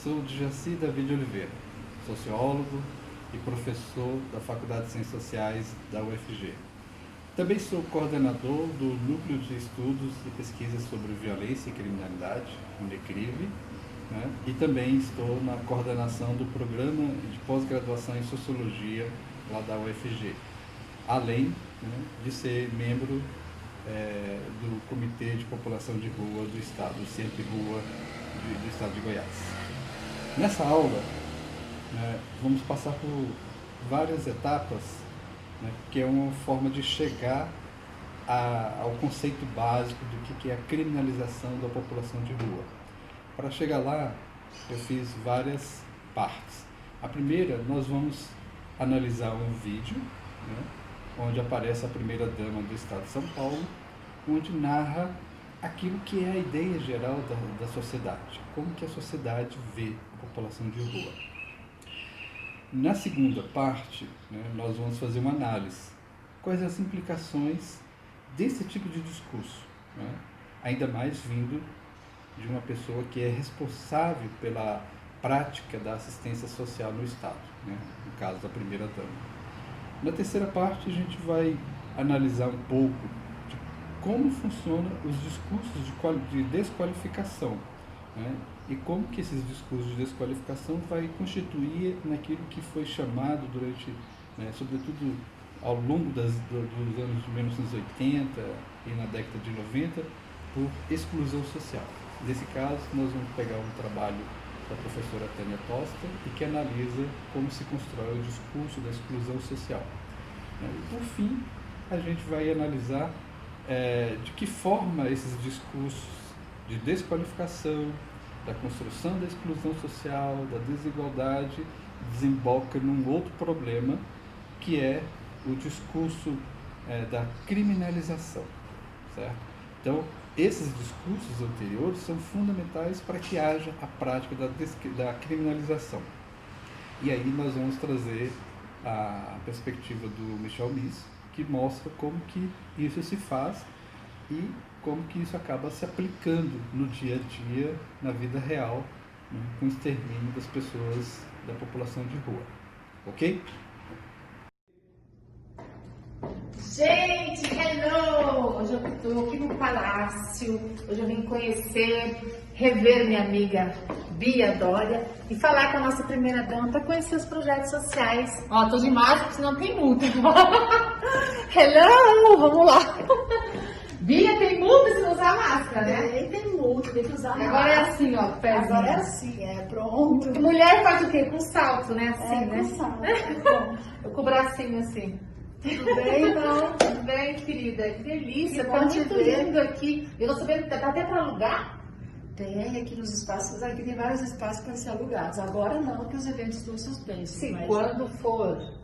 Sou Jaci Davi de Oliveira, sociólogo e professor da Faculdade de Ciências Sociais da UFG. Também sou coordenador do Núcleo de Estudos e Pesquisas sobre Violência e Criminalidade, o NECRIV, né? E também estou na coordenação do programa de pós-graduação em Sociologia lá da UFG, além, né, de ser membro do Comitê de População de Rua do Estado, do Centro de Rua do Estado de Goiás. Nessa aula, né, vamos passar por várias etapas, né, que é uma forma de chegar ao conceito básico do que é a criminalização da população de rua. Para chegar lá, eu fiz várias partes. A primeira, nós vamos analisar um vídeo, né, onde aparece a primeira-dama do Estado de São Paulo, onde narra aquilo que é a ideia geral da sociedade, como que a sociedade vê a população de rua. Na segunda parte, né, nós vamos fazer uma análise. Quais as implicações desse tipo de discurso, né? Ainda mais vindo de uma pessoa que é responsável pela prática da assistência social no Estado, né? No caso da primeira-dama. Na terceira parte, a gente vai analisar um pouco de como funcionam os discursos de desqualificação, né? E como que esses discursos de desqualificação vai constituir naquilo que foi chamado durante, né, sobretudo ao longo dos anos de 1980 e na década de 90, por exclusão social. Nesse caso, nós vamos pegar um trabalho da professora Tânia Tosta e que analisa como se constrói o discurso da exclusão social. E, por fim, a gente vai analisar de que forma esses discursos de desqualificação, da construção da exclusão social, da desigualdade, desemboca num outro problema, que é o discurso da criminalização, certo? Então, esses discursos anteriores são fundamentais para que haja a prática da criminalização. E aí nós vamos trazer a perspectiva do Michel Mies, que mostra como que isso se faz e como que isso acaba se aplicando no dia a dia, na vida real, né, com o extermínio das pessoas da população de rua. Ok? Gente, hello! Hoje eu estou aqui no Palácio, hoje eu vim conhecer, rever minha amiga Bia Dória e falar com a nossa primeira-dama para conhecer os projetos sociais. Ó, tô de máscara, senão tem multa. Hello! Vamos lá! Bia, tem multa se não usar máscara, né? Tem multa, tem que usar máscara. Agora é assim, ó, pezinho. Agora é assim, pronto. Mulher faz o quê? Com salto, né? Assim, né? Com salto. Eu com o bracinho assim. Tudo bem, então? Tudo bem, querida? Que delícia, tá muito lindo aqui. Eu não sabendo, dá até para alugar? Tem aqui nos espaços, aqui tem vários espaços para ser alugados. Agora não, que os eventos estão suspensos. Sim, mas quando for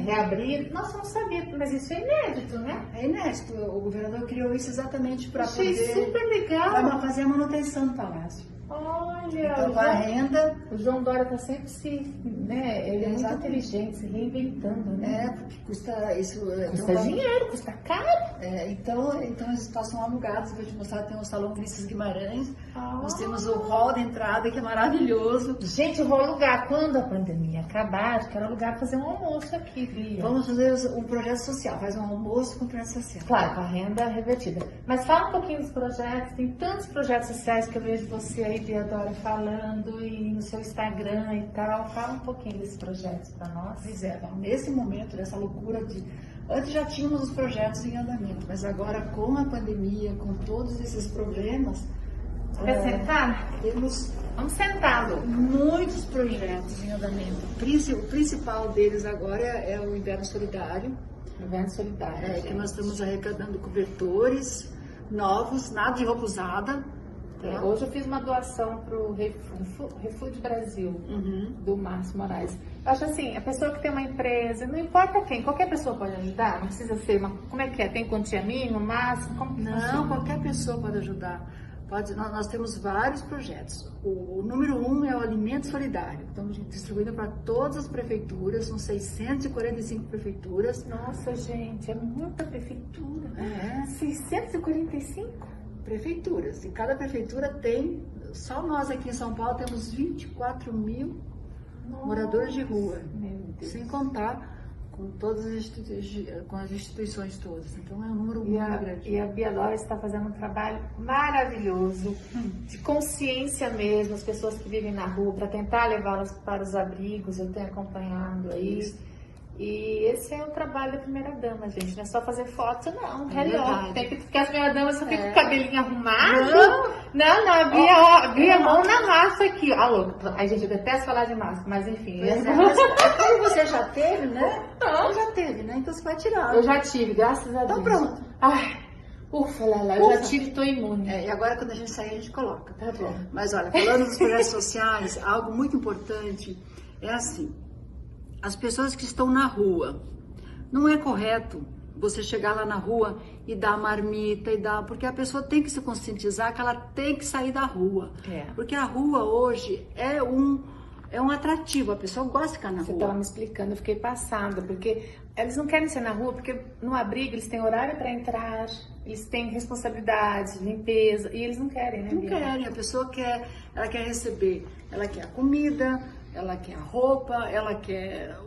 reabrir. Nossa, não sabia, mas isso é inédito, né? É inédito. O governador criou isso exatamente para Achei poder super legal. fazer a manutenção do palácio. Olha, Então, a renda... O João Dória está sempre né? Ele é muito inteligente, se reinventando, né? Porque custa isso... Custa dinheiro, custa caro. Então os espaços são alugados. Vou te mostrar, tem o Salão Vinícius Guimarães. Nós temos o hall de entrada, que é maravilhoso. Gente, eu vou alugar. Quando a pandemia acabar, eu quero alugar para fazer um almoço aqui, Bia. Vamos fazer um projeto social, faz um almoço com projeto social. Claro, com a renda revertida. Mas fala um pouquinho dos projetos, tem tantos projetos sociais que eu vejo você aí, Bia Dória, falando, e no seu Instagram e tal. Fala um pouquinho desses projetos para nós. Pois é, nesse momento, dessa loucura de... Antes já tínhamos os projetos em andamento, mas agora com a pandemia, com todos esses problemas... Quer sentar? Vamos sentar, Lu. Muitos projetos em andamento. O principal deles agora é o Inverno Solidário. Inverno Solidário. Que nós estamos arrecadando cobertores novos, nada de roupa usada. Hoje eu fiz uma doação para o Refúgio Brasil, do Márcio Moraes. Eu acho assim, a pessoa que tem uma empresa, não importa quem, qualquer pessoa pode ajudar, não precisa ser uma... Como é que é? Tem quantia mínima, máximo? Como que funciona? Não, qualquer pessoa pode ajudar. Nós temos vários projetos. O número 1 é o Alimento Solidário. Estamos distribuindo para todas as prefeituras, são 645 prefeituras. Nossa, gente, é muita prefeitura. 645? Prefeituras. E cada prefeitura tem só nós aqui em São Paulo temos 24 mil moradores de rua, sem contar com todas com as instituições todas. Então é um número muito grande. E a Bia Dora está fazendo um trabalho maravilhoso, de consciência mesmo, as pessoas que vivem na rua, para tentar levá-las para os abrigos, eu tenho acompanhado aí. Isso. E esse é o trabalho da primeira-dama, gente. Não é só fazer foto, não. Tem que ficar as primeiras-damas só fica com o cabelinho arrumado. Não, a Bia mão na massa aqui. Alô, ai, gente, eu detesto falar de massa, mas enfim. Como você já teve, né? Não. Já teve, né? Então você vai tirar. Eu já tive, graças a Deus. Então pronto. Ai, ufa, Lala, eu já tive, tô imune. E agora quando a gente sair, a gente coloca. Tá bom. Mas olha, falando dos projetos sociais, algo muito importante é assim. As pessoas que estão na rua, não é correto você chegar lá na rua e dar marmita porque a pessoa tem que se conscientizar que ela tem que sair da rua. Porque a rua hoje é um atrativo, a pessoa gosta de ficar na rua. Você estava me explicando, eu fiquei passada, porque eles não querem ser na rua, porque no abrigo eles têm horário para entrar, eles têm responsabilidade, limpeza, e eles não querem, né, Não Bia? querem, a pessoa ela quer receber, ela quer a comida, ela quer a roupa, ela quer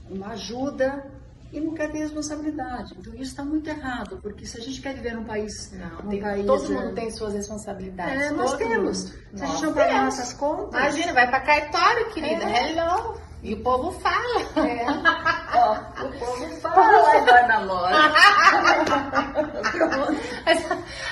uma ajuda e não quer ter responsabilidade. Então isso está muito errado, porque se a gente quer viver num país... Todo mundo tem suas responsabilidades. Nós temos. Se a gente não pagar nossas contas... Imagina, vai para cartório, querida. Hello. E o povo fala. O povo fala e vai na loja.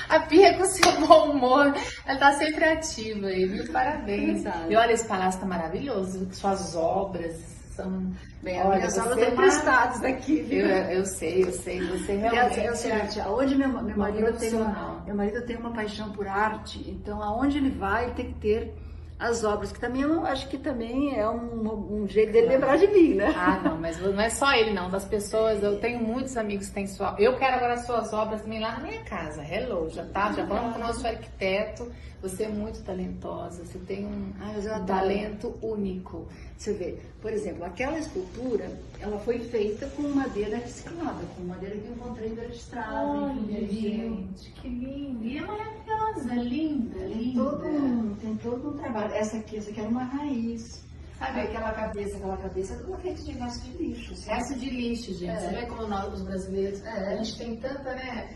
A Bia, com seu bom humor, ela tá sempre ativa aí, viu? Parabéns. E olha, esse palácio tá maravilhoso, suas obras são... Bem, minhas obras estão emprestadas daqui, viu? Eu sei, você realmente... É o seguinte, aonde meu marido tem uma paixão por arte, então aonde ele vai, ele tem que ter as obras, que também eu acho que também é um jeito dele lembrar de mim, né? Não, mas não é só ele não, das pessoas, eu tenho muitos amigos que têm eu quero agora as suas obras também lá na minha casa, já falamos com o nosso arquiteto, você é muito talentosa, você tem um talento único. Você vê, por exemplo, aquela escultura, ela foi feita com madeira reciclada, com madeira que eu encontrei da estrada. Olha, gente, que linda, e é maravilhosa, linda. Tem todo um trabalho. Essa aqui era uma raiz. Sabe aquela cabeça toda feita de resto de lixo. Resto de lixo, gente. Você vê como nós, os brasileiros, a gente tem tanta, né?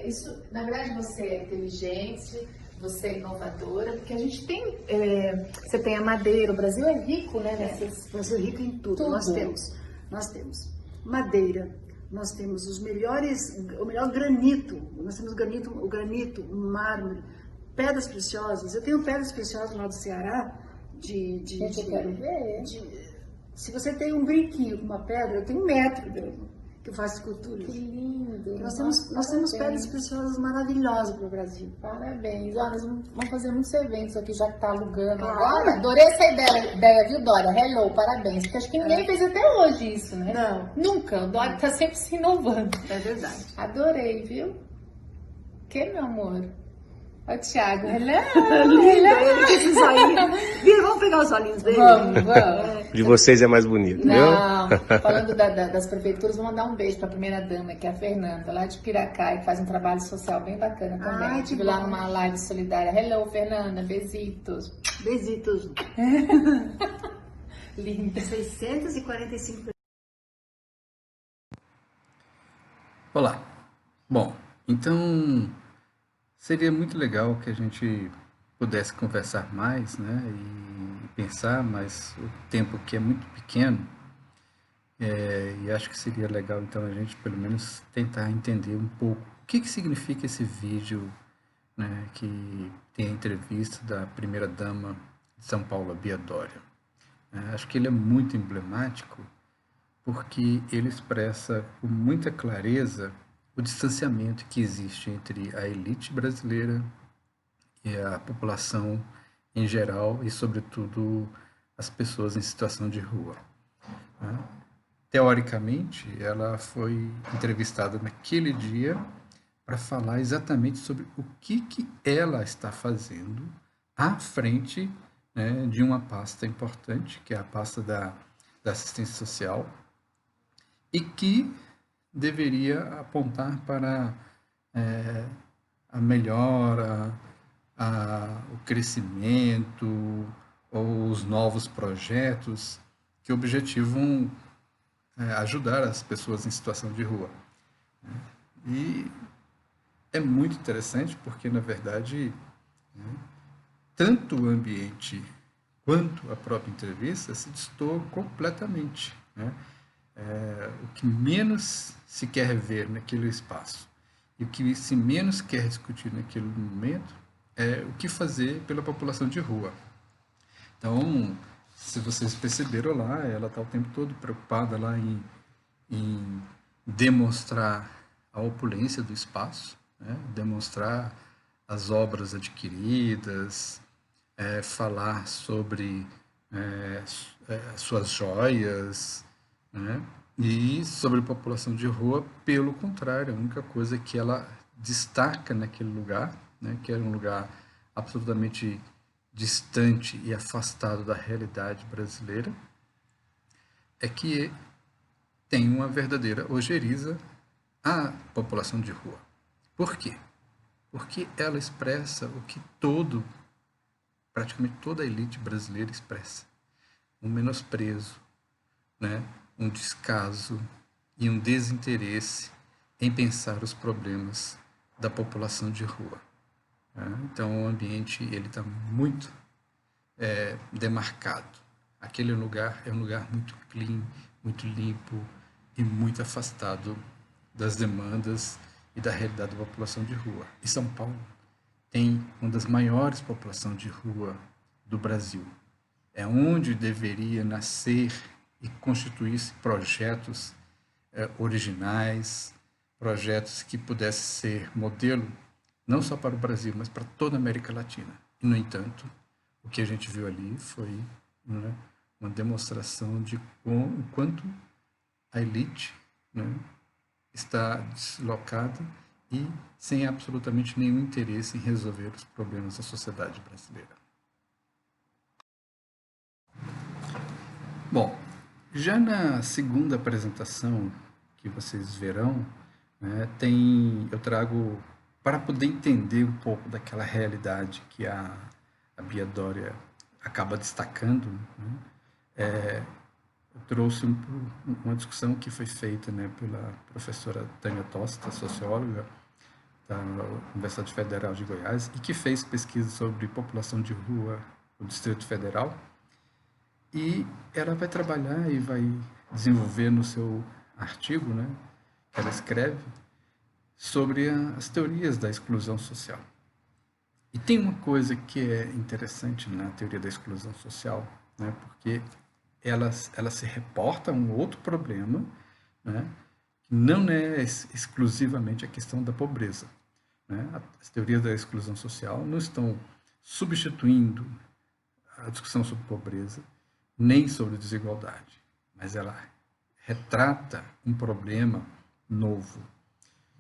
Isso, na verdade, você é inteligente, você é inovadora, porque a gente tem, você tem a madeira, o Brasil é rico, né? O Brasil é rico em tudo. Nós temos madeira, nós temos o melhor granito, nós temos o granito, o mármore, pedras preciosas. Eu tenho pedras preciosas lá do Ceará, eu quero ver. Se você tem um brinquinho com uma pedra, eu tenho 1 metro que eu faço esculturas. Que lindo! Nós temos pedras preciosas maravilhosas para o Brasil. Parabéns! Olha, nós vamos fazer muitos eventos aqui, já que está alugando agora. Adorei essa ideia, viu, Dora? Hello, parabéns! Porque acho que ninguém fez até hoje isso, né? Não. Nunca. O Dora está sempre se inovando. É verdade. Adorei, viu? Que, meu amor? Ó, Thiago, hello! Vamos pegar os olhinhos dele? Vamos. De vocês é mais bonito, não, viu? Falando das prefeituras, vou mandar um beijo para a primeira-dama, que é a Fernanda, lá de Piracá, que faz um trabalho social bem bacana também. Estive lá numa live solidária. Hello, Fernanda, besitos. Besitos. Linda. 645. Olá. Bom, então seria muito legal que a gente pudesse conversar mais, né, e pensar, mas o tempo aqui é muito pequeno, e acho que seria legal então a gente pelo menos tentar entender um pouco o que significa esse vídeo, né, que tem a entrevista da primeira-dama de São Paulo, Bia Dória. Acho que ele é muito emblemático porque ele expressa com muita clareza o distanciamento que existe entre a elite brasileira e a população em geral e, sobretudo, as pessoas em situação de rua. Teoricamente, ela foi entrevistada naquele dia para falar exatamente sobre o que ela está fazendo à frente, né, de uma pasta importante, que é a pasta da assistência social, e que deveria apontar para a melhora o crescimento ou os novos projetos que objetivam ajudar as pessoas em situação de rua. E é muito interessante porque, na verdade, tanto o ambiente quanto a própria entrevista se destoam completamente, né? O que menos se quer ver naquele espaço e o que se menos quer discutir naquele momento é o que fazer pela população de rua. Então, se vocês perceberam lá, ela está o tempo todo preocupada lá em demonstrar a opulência do espaço, né? Demonstrar as obras adquiridas, falar sobre suas joias, né? E sobre a população de rua, pelo contrário, a única coisa que ela destaca naquele lugar, né, que era um lugar absolutamente distante e afastado da realidade brasileira, é que tem uma verdadeira ojeriza à população de rua. Por quê? Porque ela expressa o que praticamente toda a elite brasileira expressa: um menosprezo, né? Um descaso e um desinteresse em pensar os problemas da população de rua. Né? Então o ambiente ele está muito demarcado. Aquele lugar é um lugar muito clean, muito limpo e muito afastado das demandas e da realidade da população de rua. E São Paulo tem uma das maiores populações de rua do Brasil. É onde deveria nascer e constituir-se projetos originais, projetos que pudessem ser modelo não só para o Brasil, mas para toda a América Latina. E, no entanto, o que a gente viu ali foi, né, uma demonstração de o quanto a elite, né, está deslocada e sem absolutamente nenhum interesse em resolver os problemas da sociedade brasileira. Bom, já na segunda apresentação que vocês verão, né, eu trago, para poder entender um pouco daquela realidade que a Bia Dória acaba destacando, né, eu trouxe uma discussão que foi feita, né, pela professora Tânia Tosta, socióloga da Universidade Federal de Goiás, e que fez pesquisa sobre população de rua no Distrito Federal. E ela vai trabalhar e vai desenvolver no seu artigo, né, que ela escreve, sobre as teorias da exclusão social. E tem uma coisa que é interessante na teoria da exclusão social, né, porque ela se reporta a um outro problema, né, que não é exclusivamente a questão da pobreza. Né? As teorias da exclusão social não estão substituindo a discussão sobre pobreza, nem sobre desigualdade, mas ela retrata um problema novo,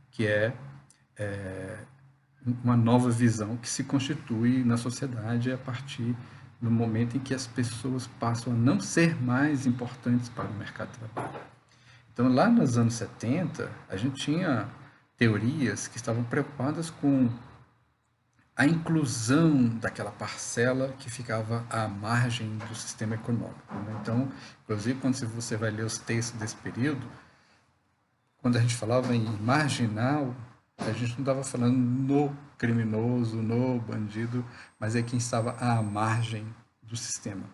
que é uma nova visão que se constitui na sociedade a partir do momento em que as pessoas passam a não ser mais importantes para o mercado de trabalho. Então, lá nos anos 70, a gente tinha teorias que estavam preocupadas com a inclusão daquela parcela que ficava à margem do sistema econômico. Né? Então, inclusive, quando você vai ler os textos desse período, quando a gente falava em marginal, a gente não estava falando no criminoso, no bandido, mas é quem estava à margem do sistema.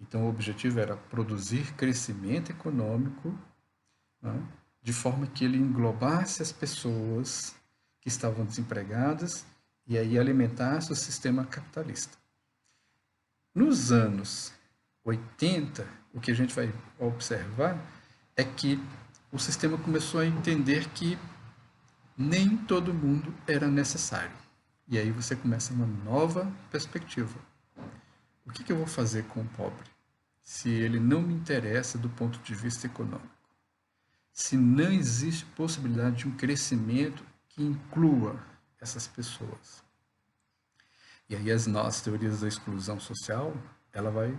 Então, o objetivo era produzir crescimento econômico, né, de forma que ele englobasse as pessoas que estavam desempregadas e aí alimentasse o sistema capitalista. Nos anos 80, o que a gente vai observar é que o sistema começou a entender que nem todo mundo era necessário. E aí você começa uma nova perspectiva. O que eu vou fazer com o pobre se ele não me interessa do ponto de vista econômico? Se não existe possibilidade de um crescimento que inclua essas pessoas? E aí as nossas teorias da exclusão social, ela vai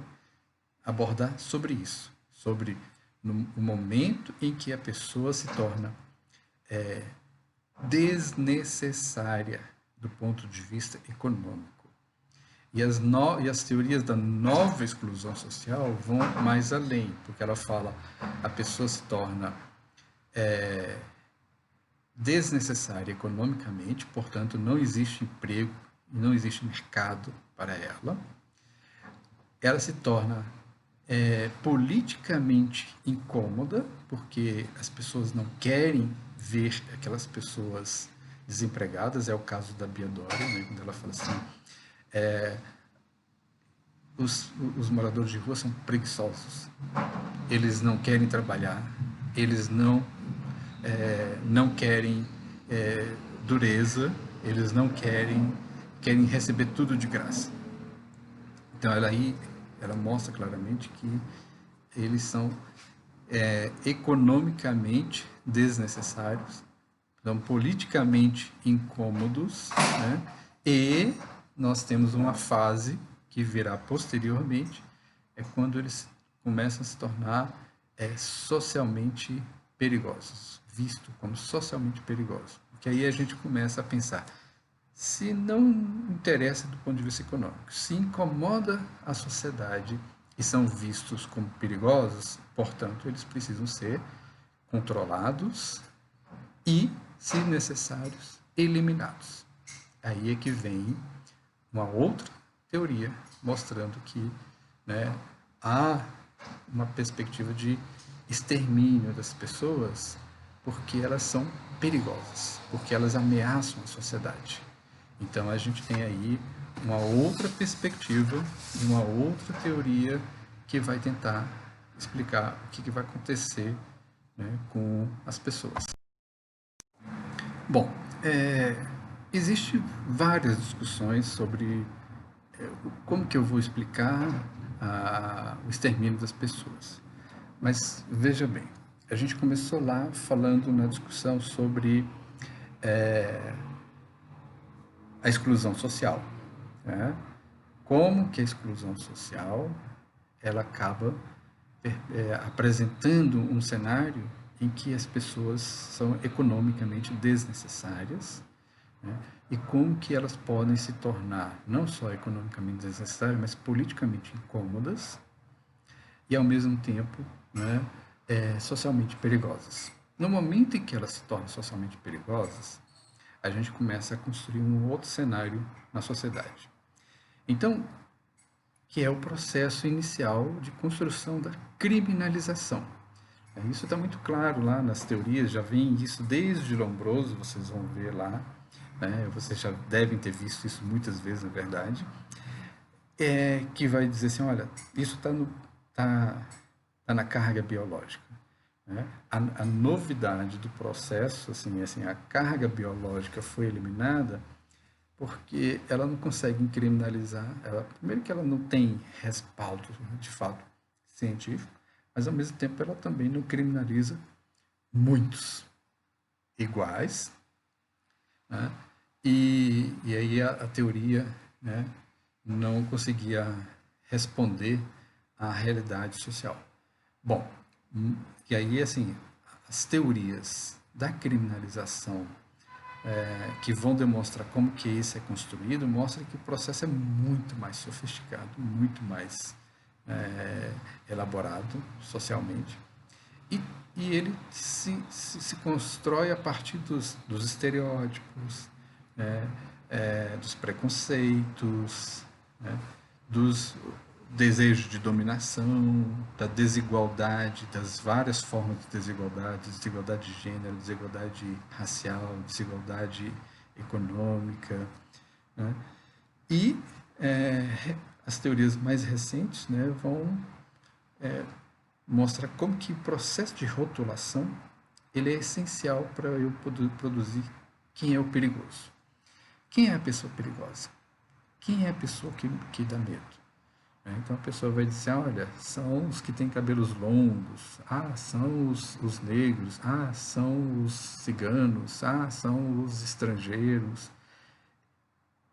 abordar sobre isso, sobre o momento em que a pessoa se torna desnecessária do ponto de vista econômico. E as teorias da nova exclusão social vão mais além, porque ela fala a pessoa se torna desnecessária economicamente, portanto não existe emprego, não existe mercado para ela. Ela se torna politicamente incômoda, porque as pessoas não querem ver aquelas pessoas desempregadas. É o caso da Bia Dória, né, quando ela fala assim, os moradores de rua são preguiçosos, eles não querem trabalhar, eles não querem dureza, eles não querem receber tudo de graça. Então ela mostra claramente que eles são economicamente desnecessários, são politicamente incômodos, né? E nós temos uma fase que virá posteriormente, quando eles começam a se tornar socialmente perigosos, visto como socialmente perigosos. Porque aí a gente começa a pensar, se não interessa do ponto de vista econômico, se incomoda a sociedade e são vistos como perigosos, portanto, eles precisam ser controlados e, se necessários, eliminados. Aí é que vem uma outra teoria mostrando que, né, há uma perspectiva de extermínio das pessoas porque elas são perigosas, porque elas ameaçam a sociedade. Então a gente tem aí uma outra perspectiva e uma outra teoria que vai tentar explicar o que vai acontecer, né, com as pessoas. Bom, existem várias discussões sobre como que eu vou explicar o extermínio das pessoas. Mas veja bem, a gente começou lá falando na discussão sobre a exclusão social, né? Como que a exclusão social ela acaba apresentando um cenário em que as pessoas são economicamente desnecessárias, né? E como que elas podem se tornar não só economicamente desnecessárias, mas politicamente incômodas e ao mesmo tempo, né, socialmente perigosas. No momento em que elas se tornam socialmente perigosas, a gente começa a construir um outro cenário na sociedade. Então, que é o processo inicial de construção da criminalização. Isso está muito claro lá nas teorias, já vem isso desde Lombroso, vocês vão ver lá, né? Vocês já devem ter visto isso muitas vezes, na verdade, que vai dizer assim, olha, isso está na carga biológica. Né? A novidade do processo, assim, a carga biológica foi eliminada porque ela não consegue criminalizar, primeiro que ela não tem respaldo, de fato, científico, mas ao mesmo tempo ela também não criminaliza muitos iguais, né? E aí a teoria, né, não conseguia responder à realidade social. Bom, e aí, assim, as teorias da criminalização que vão demonstrar como que isso é construído, mostra que o processo é muito mais sofisticado, muito mais elaborado socialmente. E ele se constrói a partir dos estereótipos, né, dos preconceitos, né, dos desejos de dominação, da desigualdade, das várias formas de desigualdade de gênero, desigualdade racial, desigualdade econômica, né? E as teorias mais recentes, né, vão mostrar como que o processo de rotulação ele é essencial para eu poder produzir quem é o perigoso. Quem é a pessoa perigosa? Quem é a pessoa que dá medo? Então a pessoa vai dizer, olha, são os que têm cabelos longos, são os negros, são os ciganos, são os estrangeiros.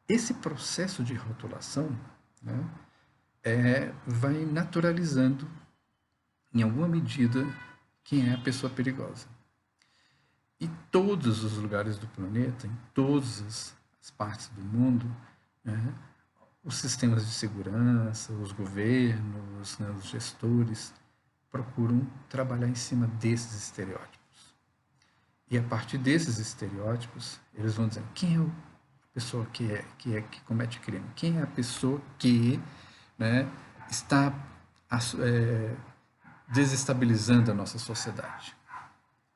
Esse processo de rotulação, né, vai naturalizando, em alguma medida, quem é a pessoa perigosa. E todos os lugares do planeta, em todas as partes do mundo, né, os sistemas de segurança, os governos, né, os gestores, procuram trabalhar em cima desses estereótipos. E a partir desses estereótipos, eles vão dizendo quem é a pessoa que comete crime, quem é a pessoa que, né, está desestabilizando a nossa sociedade.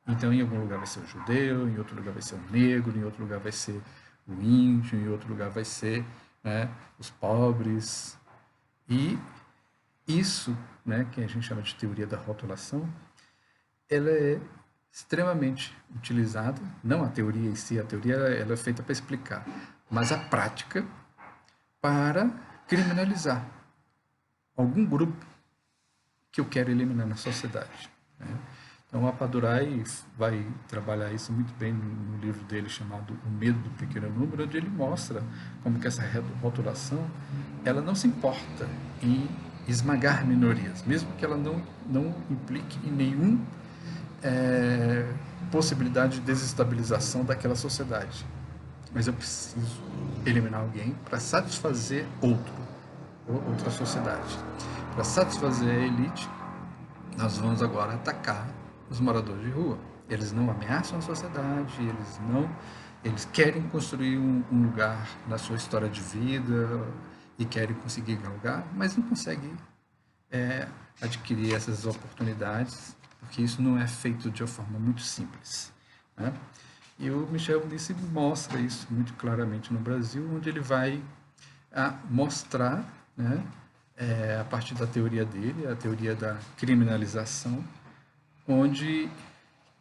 Então, em algum lugar vai ser o judeu, em outro lugar vai ser o negro, em outro lugar vai ser o índio, em outro lugar vai ser, né, os pobres. E isso, né, que a gente chama de teoria da rotulação, ela é extremamente utilizada, não a teoria em si, a teoria ela é feita para explicar, mas a prática para criminalizar algum grupo que eu quero eliminar na sociedade, né? Então, o Appadurai vai trabalhar isso muito bem no livro dele chamado O Medo do Pequeno Número, onde ele mostra como que essa rotulação ela não se importa em esmagar minorias, mesmo que ela não implique em nenhum possibilidade de desestabilização daquela sociedade. Mas eu preciso eliminar alguém para satisfazer outra sociedade. Para satisfazer a elite, nós vamos agora atacar os moradores de rua. Eles não ameaçam a sociedade, eles querem construir um lugar na sua história de vida e querem conseguir galgar, mas não conseguem adquirir essas oportunidades, porque isso não é feito de uma forma muito simples, né? E o Michel Ulisses mostra isso muito claramente no Brasil, onde ele vai mostrar, né, a partir da teoria dele, a teoria da criminalização, onde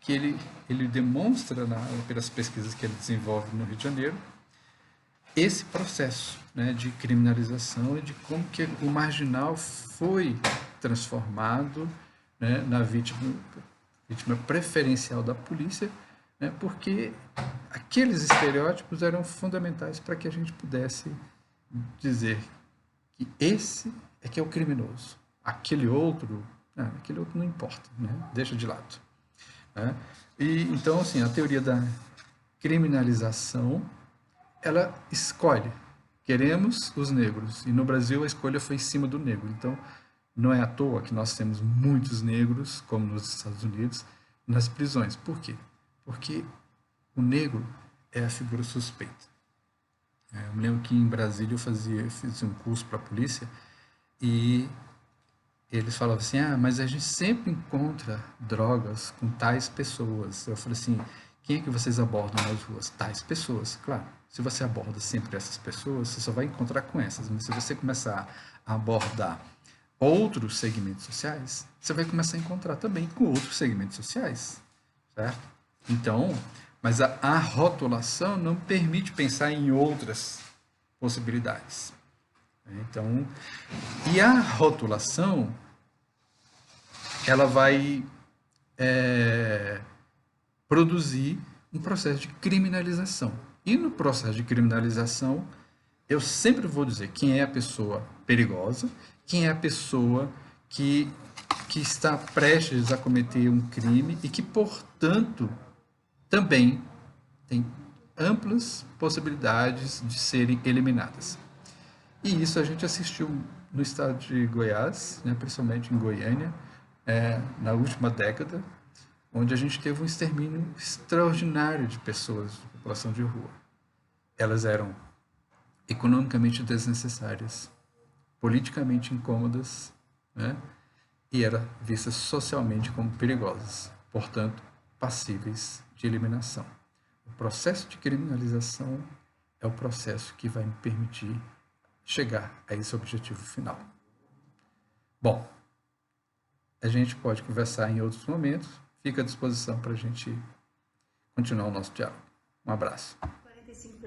que ele demonstra, pelas pesquisas que ele desenvolve no Rio de Janeiro, esse processo, né, de criminalização e de como que o marginal foi transformado, né, na vítima preferencial da polícia, né, porque aqueles estereótipos eram fundamentais para que a gente pudesse dizer que esse é que é o criminoso, aquele outro não importa, né, deixa de lado, né? E então, assim, a teoria da criminalização, ela escolhe, queremos os negros, e no Brasil a escolha foi em cima do negro. Então, não é à toa que nós temos muitos negros, como nos Estados Unidos, nas prisões. Por quê? Porque o negro é a figura suspeita. Eu me lembro que em Brasília eu fiz um curso para a polícia e eles falavam assim, mas a gente sempre encontra drogas com tais pessoas. Eu falei assim, quem é que vocês abordam nas ruas? Tais pessoas. Claro, se você aborda sempre essas pessoas, você só vai encontrar com essas. Mas se você começar a abordar outros segmentos sociais, você vai começar a encontrar também com outros segmentos sociais, certo? Então, mas a rotulação não permite pensar em outras possibilidades. Então, e a rotulação, ela vai produzir um processo de criminalização. E no processo de criminalização, eu sempre vou dizer quem é a pessoa perigosa, quem é a pessoa que está prestes a cometer um crime e que, portanto, também tem amplas possibilidades de serem eliminadas. E isso a gente assistiu no estado de Goiás, né, principalmente em Goiânia, na última década, onde a gente teve um extermínio extraordinário de pessoas, de população de rua. Elas eram economicamente desnecessárias, politicamente incômodas, né, e eram vistas socialmente como perigosas, portanto, passíveis de eliminação. O processo de criminalização é o processo que vai me permitir chegar a esse objetivo final. Bom, a gente pode conversar em outros momentos. Fica à disposição para a gente continuar o nosso diálogo. Um abraço. 45